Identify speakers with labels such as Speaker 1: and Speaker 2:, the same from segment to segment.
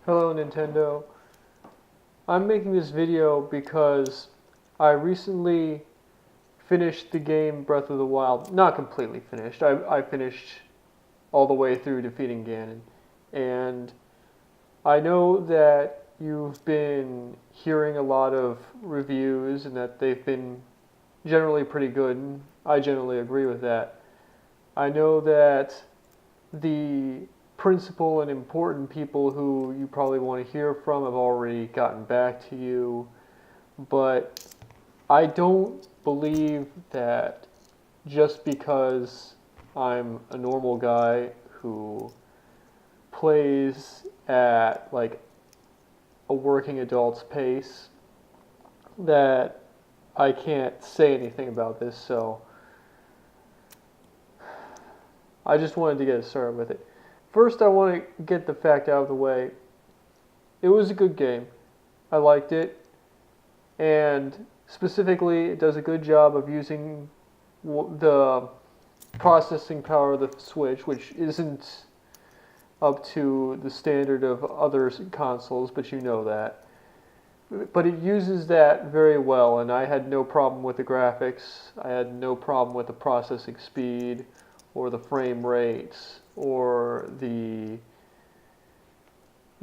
Speaker 1: Hello Nintendo. I'm making this video because I recently finished the game Breath of the Wild. Not completely finished. I finished all the way through defeating Ganon. And I know that you've been hearing a lot of reviews and that they've been generally pretty good. And I generally agree with that. I know that the principal and important people who you probably want to hear from have already gotten back to you, but I don't believe that just because I'm a normal guy who plays at like a working adult's pace that I can't say anything about this, so I just wanted to get started with it. First, I want to get the fact out of the way. It was a good game. I liked it. And specifically, it does a good job of using the processing power of the Switch, which isn't up to the standard of other consoles, but you know that. But it uses that very well, and I had no problem with the graphics. I had no problem with the processing speed or the frame rates or the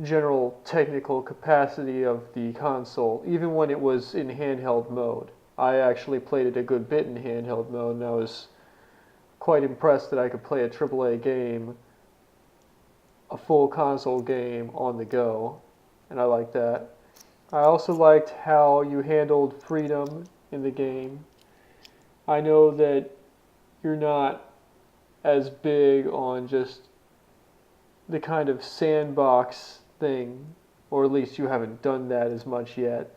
Speaker 1: general technical capacity of the console, even when it was in handheld mode. I actually played it a good bit in handheld mode, and I was quite impressed that I could play a AAA game, a full console game, on the go, and I liked that. I also liked how you handled freedom in the game. I know that you're not as big on just the kind of sandbox thing, or at least you haven't done that as much yet.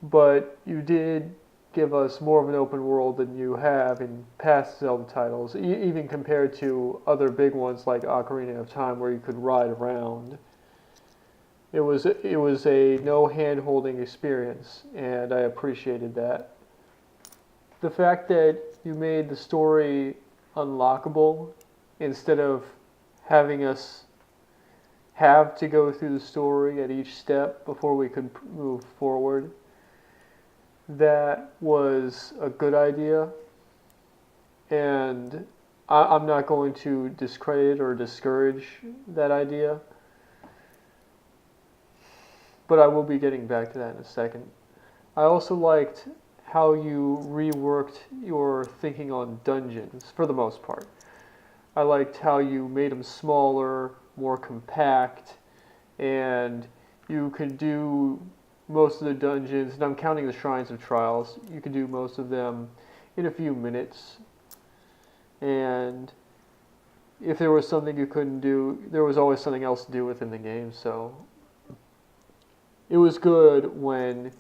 Speaker 1: But you did give us more of an open world than you have in past Zelda titles, even compared to other big ones like Ocarina of Time, where you could ride around. It was a no hand-holding experience, and I appreciated that. The fact that you made the story unlockable instead of having us have to go through the story at each step before we could move forward, that was a good idea, and I'm not going to discredit or discourage that idea, but I will be getting back to that in a second. I also liked how you reworked your thinking on dungeons, for the most part. I liked how you made them smaller, more compact, and you could do most of the dungeons, and I'm counting the Shrines of Trials, you could do most of them in a few minutes. And if there was something you couldn't do, there was always something else to do within the game, so it was good when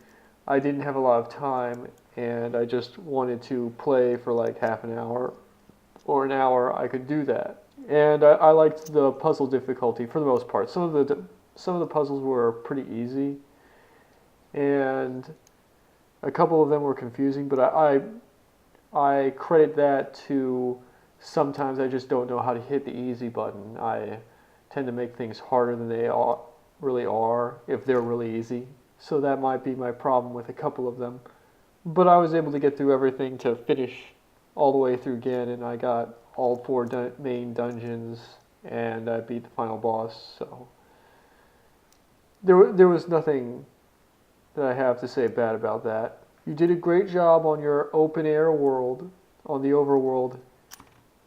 Speaker 1: I didn't have a lot of time and I just wanted to play for like half an hour or an hour. I could do that. And I liked the puzzle difficulty for the most part. Some of the puzzles were pretty easy, and a couple of them were confusing. But I credit that to sometimes I just don't know how to hit the easy button. I tend to make things harder than they really are if they're really easy. So that might be my problem with a couple of them. But I was able to get through everything to finish all the way through again, and I got all four main dungeons, and I beat the final boss. So there was nothing that I have to say bad about that. You did a great job on your open air world, on the overworld.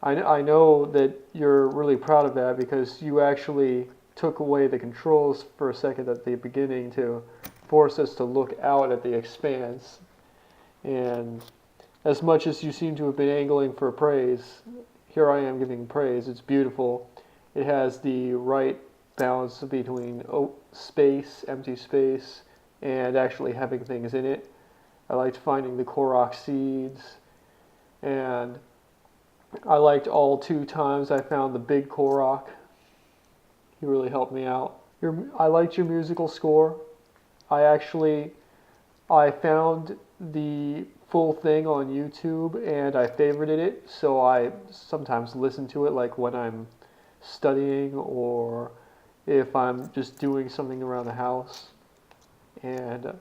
Speaker 1: I know that you're really proud of that because you actually took away the controls for a second at the beginning to force us to look out at the expanse. And as much as you seem to have been angling for praise, here I am giving praise. It's beautiful. It has the right balance between space, empty space, and actually having things in it. I liked finding the Korok seeds, and I liked all 2 times I found the big Korok. He really helped me out. I liked your musical score. I found the full thing on YouTube and I favorited it, so I sometimes listen to it like when I'm studying or if I'm just doing something around the house. And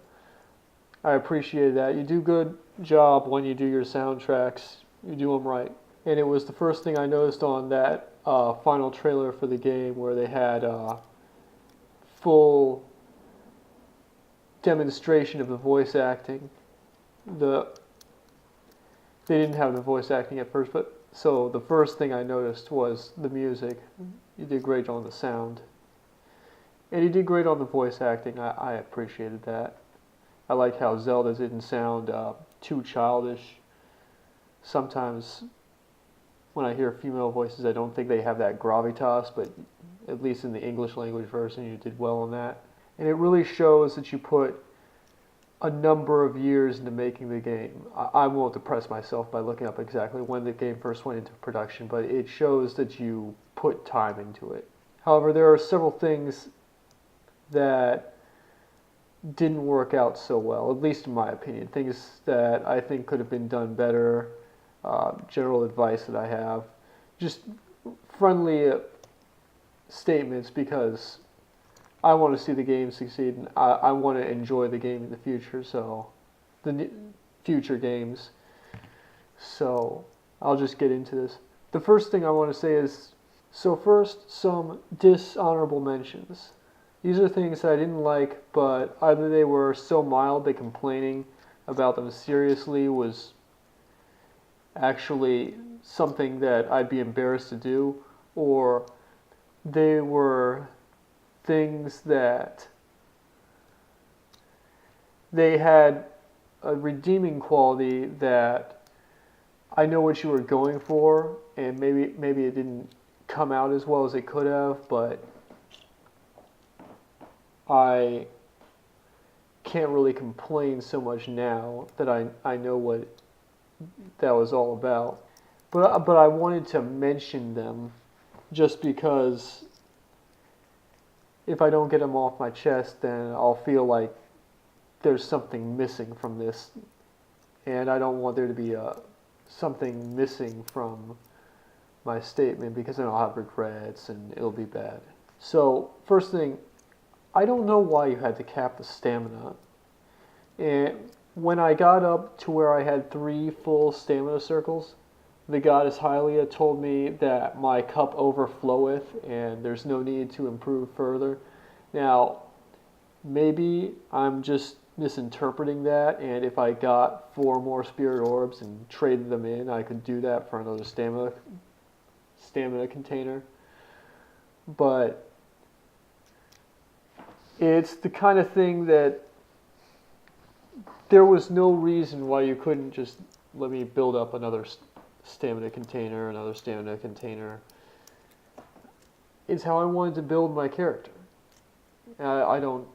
Speaker 1: I appreciate that. You do a good job when you do your soundtracks. You do them right. And it was the first thing I noticed on that final trailer for the game where they had full demonstration of the voice acting. The They didn't have the voice acting at first, but so the first thing I noticed was the music. You did great on the sound, and you did great on the voice acting. I appreciated that. I like how Zelda didn't sound too childish. Sometimes when I hear female voices, I don't think they have that gravitas, but at least in the English language version, you did well on that. And it really shows that you put a number of years into making the game. I won't depress myself by looking up exactly when the game first went into production, but it shows that you put time into it. However, there are several things that didn't work out so well, at least in my opinion. Things that I think could have been done better, general advice that I have. Just friendly statements because I want to see the game succeed, and I want to enjoy the game in the future, so the future games. So I'll just get into this. The first thing I want to say is, so first, some dishonorable mentions. These are things that I didn't like, but either they were so mild that complaining about them seriously was actually something that I'd be embarrassed to do, or they were things that they had a redeeming quality that I know what you were going for, and maybe it didn't come out as well as it could have, but I can't really complain so much now that I know what that was all about. But I wanted to mention them just because if I don't get them off my chest, then I'll feel like there's something missing from this, and I don't want there to be something missing from my statement because then I'll have regrets and it'll be bad. So first thing, I don't know why you had to cap the stamina. And when I got up to where I had 3 full stamina circles, the goddess Hylia told me that my cup overfloweth and there's no need to improve further. Now, maybe I'm just misinterpreting that, and if I got 4 more spirit orbs and traded them in, I could do that for another stamina container. But it's the kind of thing that there was no reason why you couldn't just let me build up another stamina container, another stamina container. It's how I wanted to build my character. I don't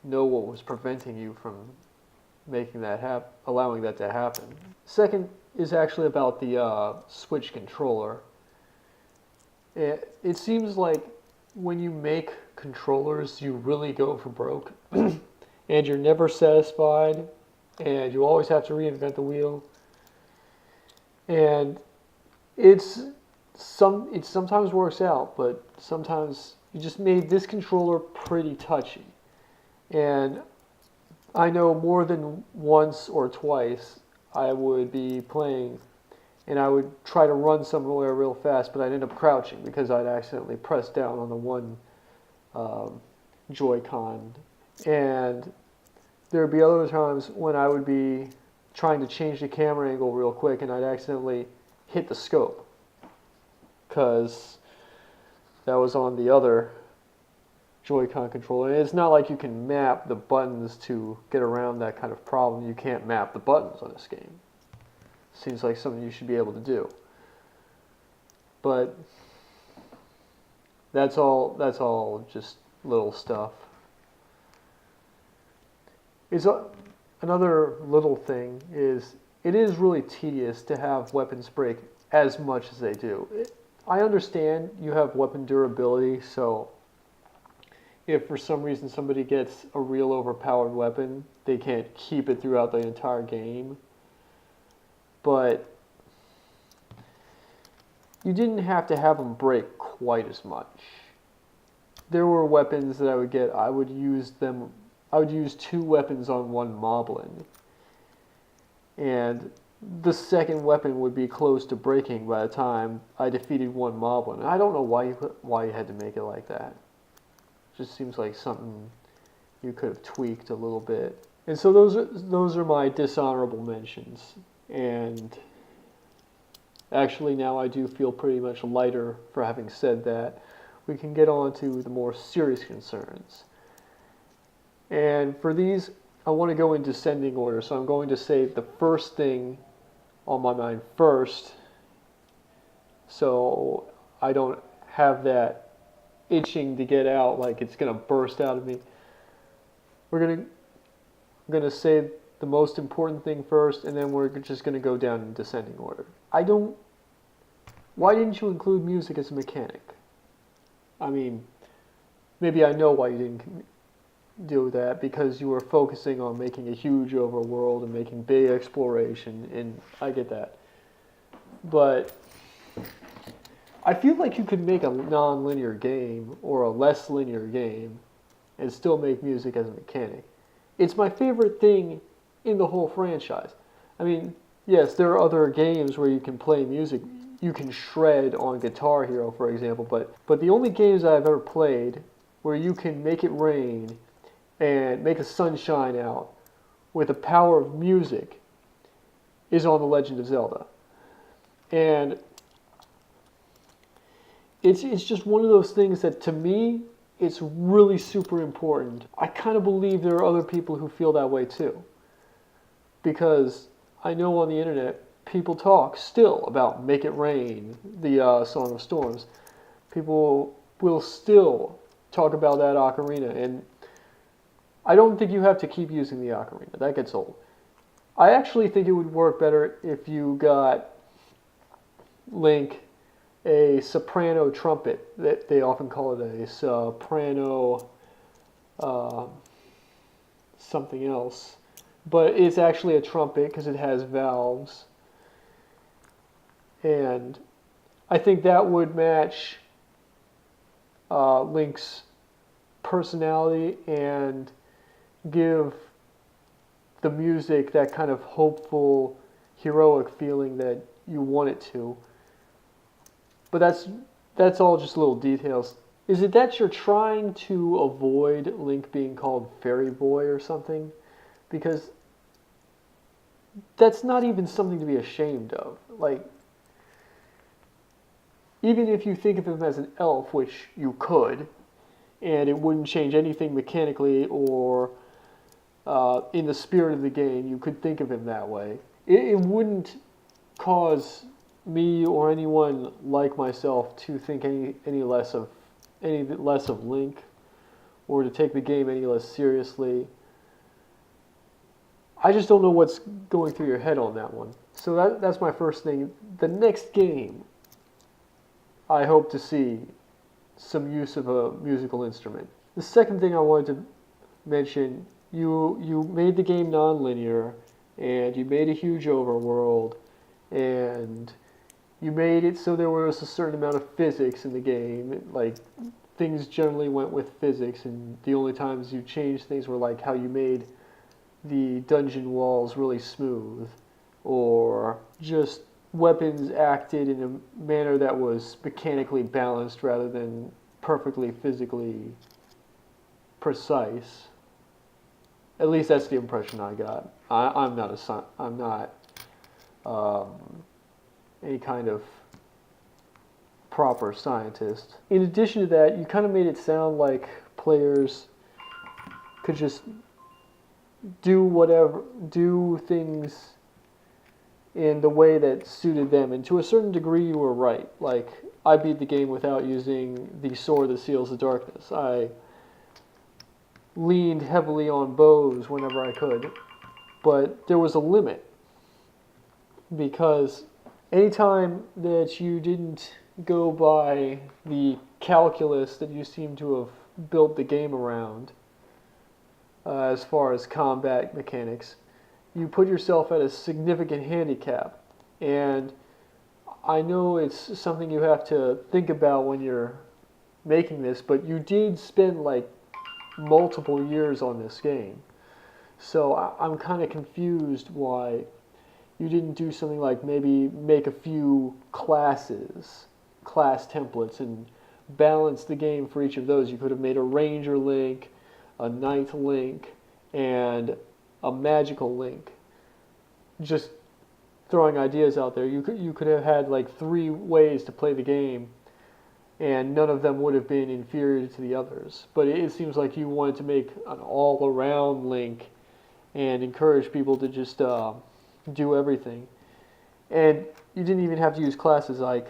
Speaker 1: know what was preventing you from making that allowing that to happen. Second is actually about the Switch controller. It seems like when you make controllers, you really go for broke, and you're never satisfied, and you always have to reinvent the wheel. And it sometimes works out, but sometimes you just made this controller pretty touchy. And I know more than once or twice I would be playing and I would try to run somewhere real fast, but I'd end up crouching because I'd accidentally pressed down on the one Joy-Con. And there would be other times when I would be trying to change the camera angle real quick and I'd accidentally hit the scope because that was on the other Joy-Con controller. And it's not like you can map the buttons to get around that kind of problem. You can't map the buttons on this game. Seems like something you should be able to do. But that's all just little stuff. Another little thing is it is really tedious to have weapons break as much as they do. I understand you have weapon durability, so if for some reason somebody gets a real overpowered weapon, they can't keep it throughout the entire game. But you didn't have to have them break quite as much. there were weapons that I would get. I would use them. I would use two weapons on one moblin, and the second weapon would be close to breaking by the time I defeated one moblin. I don't know why you had to make it like that. It just seems like something you could have tweaked a little bit. And so those are my dishonorable mentions. And actually now I do feel pretty much lighter for having said that. We can get on to the more serious concerns. And for these, I want to go in descending order. So I'm going to say the first thing on my mind first, so I don't have that itching to get out like it's going to burst out of me. I'm going to say the most important thing first, and then we're just going to go down in descending order. Why didn't you include music as a mechanic? I mean, maybe I know why you didn't do that, because you were focusing on making a huge overworld and making big exploration, and I get that. But I feel like you could make a non-linear game or a less linear game and still make music as a mechanic. It's my favorite thing in the whole franchise. I mean, yes, there are other games where you can play music. You can shred on Guitar Hero, for example, but the only games I've ever played where you can make it rain and make the sun shine out with the power of music is on The Legend of Zelda. And it's just one of those things that, to me, it's really super important. I kind of believe there are other people who feel that way too. Because I know on the internet, people talk still about Make It Rain, the Song of Storms. People will still talk about that ocarina, and I don't think you have to keep using the ocarina. That gets old. I actually think it would work better if you got Link a soprano trumpet. That they often call it a soprano something else. But it's actually a trumpet because it has valves. And I think that would match Link's personality and give the music that kind of hopeful, heroic feeling that you want it to. But that's all just little details. Is it that you're trying to avoid Link being called Fairy Boy or something? Because that's not even something to be ashamed of. Like, even if you think of him as an elf, which you could, and it wouldn't change anything mechanically or in the spirit of the game, you could think of him that way. It wouldn't cause me or anyone like myself to think any less of Link, or to take the game any less seriously. I just don't know what's going through your head on that one. So that's my first thing. The next game, I hope to see some use of a musical instrument. The second thing I wanted to mention, you made the game non-linear, and you made a huge overworld, and you made it so there was a certain amount of physics in the game. Like, things generally went with physics, and the only times you changed things were like how you made the dungeon walls really smooth, or just weapons acted in a manner that was mechanically balanced rather than perfectly physically precise. At least that's the impression I got. I'm not any kind of proper scientist. In addition to that, you kind of made it sound like players could just do things in the way that suited them. And to a certain degree, you were right. Like, I beat the game without using the sword that seals the darkness. I leaned heavily on bows whenever I could. But there was a limit. Because anytime that you didn't go by the calculus that you seem to have built the game around, as far as combat mechanics, you put yourself at a significant handicap. And I know it's something you have to think about when you're making this, but you did spend like multiple years on this game. So I'm kind of confused why you didn't do something like maybe make a few classes, class templates, and balance the game for each of those. You could have made a ranger link, a knight link, and a magical link. Just throwing ideas out there. You could have had like 3 ways to play the game, and none of them would have been inferior to the others. But it seems like you wanted to make an all-around link and encourage people to just do everything. And you didn't even have to use classes. Like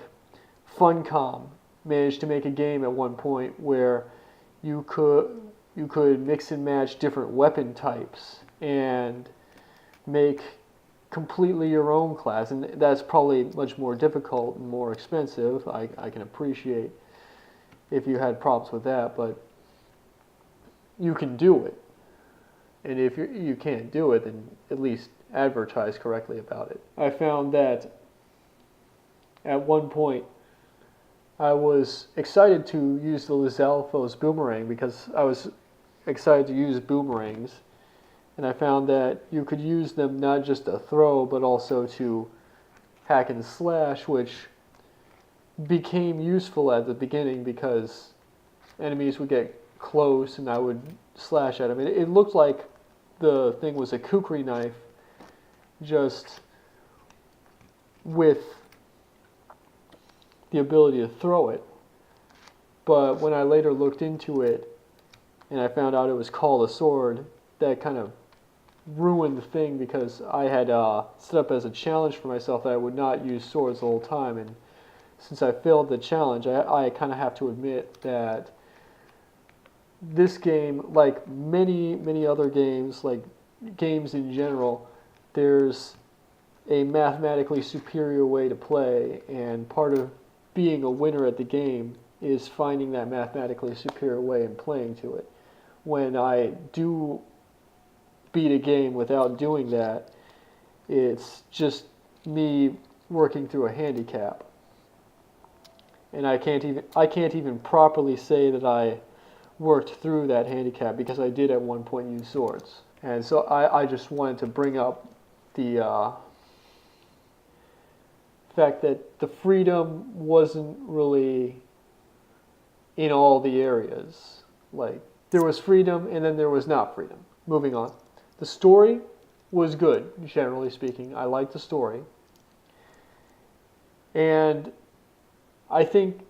Speaker 1: Funcom managed to make a game at one point where you could mix and match different weapon types and make completely your own class, and that's probably much more difficult and more expensive. I can appreciate if you had problems with that, but you can do it. And if you can't do it, then at least advertise correctly about it. I found that at one point I was excited to use the Lizalfos boomerang because I was excited to use boomerangs, and I found that you could use them not just to throw but also to hack and slash, which became useful at the beginning because enemies would get close and I would slash at them. It looked like the thing was a kukri knife, just with the ability to throw it. But when I later looked into it and I found out it was called a sword, that kind of ruined the thing because I had set up as a challenge for myself that I would not use swords the whole time. And since I failed the challenge, I kind of have to admit that this game, like many other games, like games in general, there's a mathematically superior way to play, and part of being a winner at the game is finding that mathematically superior way and playing to it. When I do beat a game without doing that, it's just me working through a handicap. And I can't even properly say that I worked through that handicap because I did at one point use swords. And so I just wanted to bring up the fact that the freedom wasn't really in all the areas. Like, there was freedom and then there was not freedom. Moving on. The story was good, generally speaking. I liked the story. And I think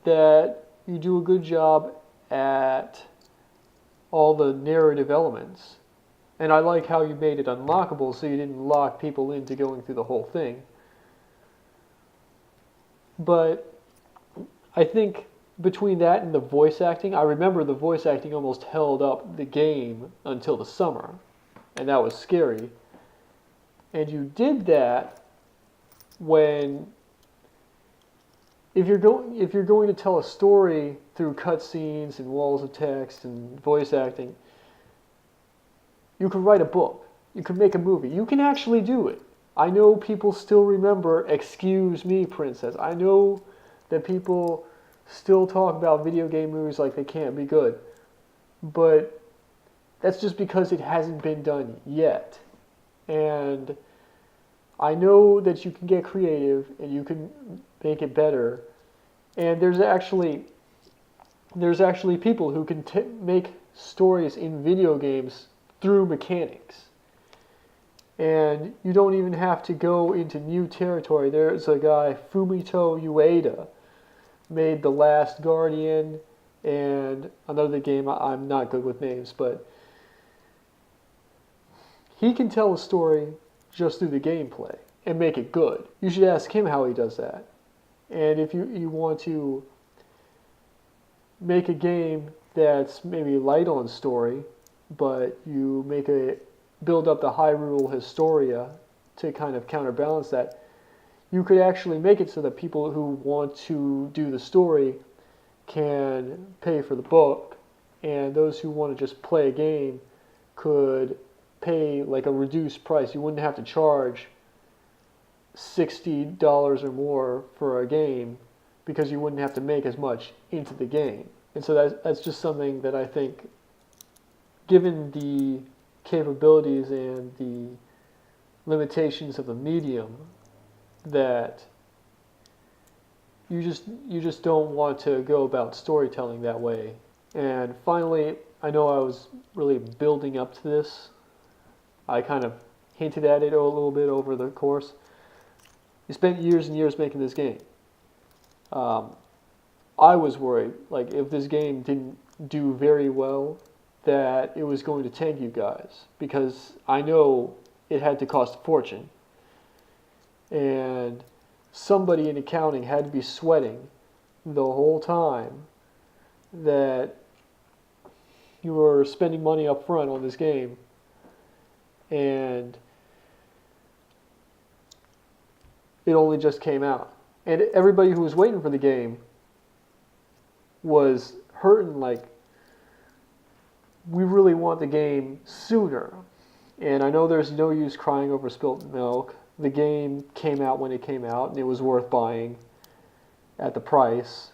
Speaker 1: that you do a good job at all the narrative elements. And I like how you made it unlockable so you didn't lock people into going through the whole thing. But I think between that and the voice acting, I remember the voice acting almost held up the game until the summer. And that was scary. And you did that when if you're going to tell a story through cutscenes and walls of text and voice acting, you could write a book. You could make a movie. You can actually do it. I know people still remember "Excuse Me, Princess." I know that people still talk about video game movies like they can't be good. But that's just because it hasn't been done yet. And I know that you can get creative and you can make it better. And there's actually people who can make stories in video games through mechanics. And you don't even have to go into new territory. There's a guy, Fumito Ueda, made The Last Guardian and another game. I'm not good with names, but he can tell a story just through the gameplay and make it good. You should ask him how he does that. And if you want to make a game that's maybe light on story, but you build up the Hyrule Historia to kind of counterbalance that, you could actually make it so that people who want to do the story can pay for the book, and those who want to just play a game could pay like a reduced price. You wouldn't have to charge $60 or more for a game because you wouldn't have to make as much into the game. And so that's just something that I think, given the capabilities and the limitations of the medium, that you just don't want to go about storytelling that way. And finally, I know I was really building up to this. I kind of hinted at it a little bit over the course. You spent years and years making this game. I was worried, like, if this game didn't do very well, that it was going to tank you guys, because I know it had to cost a fortune. And somebody in accounting had to be sweating the whole time that you were spending money up front on this game, and it only just came out. And everybody who was waiting for the game was hurting, like, we really want the game sooner. And I know there's no use crying over spilt milk. The game came out when it came out, and it was worth buying at the price,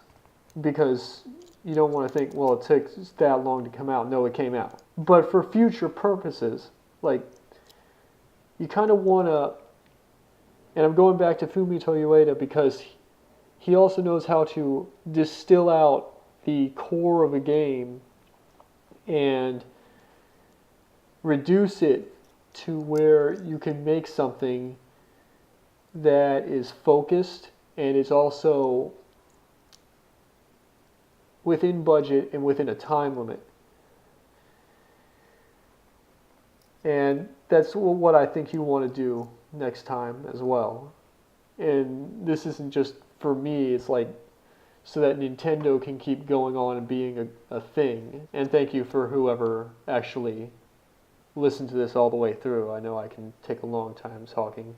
Speaker 1: because you don't want to think, well, it took that long to come out. No, it came out. But for future purposes, like, you kind of want to, and I'm going back to Fumito Ueda because he also knows how to distill out the core of a game and reduce it to where you can make something that is focused and is also within budget and within a time limit. And that's what I think you want to do next time as well. And this isn't just for me, it's like so that Nintendo can keep going on and being a thing. And thank you for whoever actually listened to this all the way through. I know I can take a long time talking.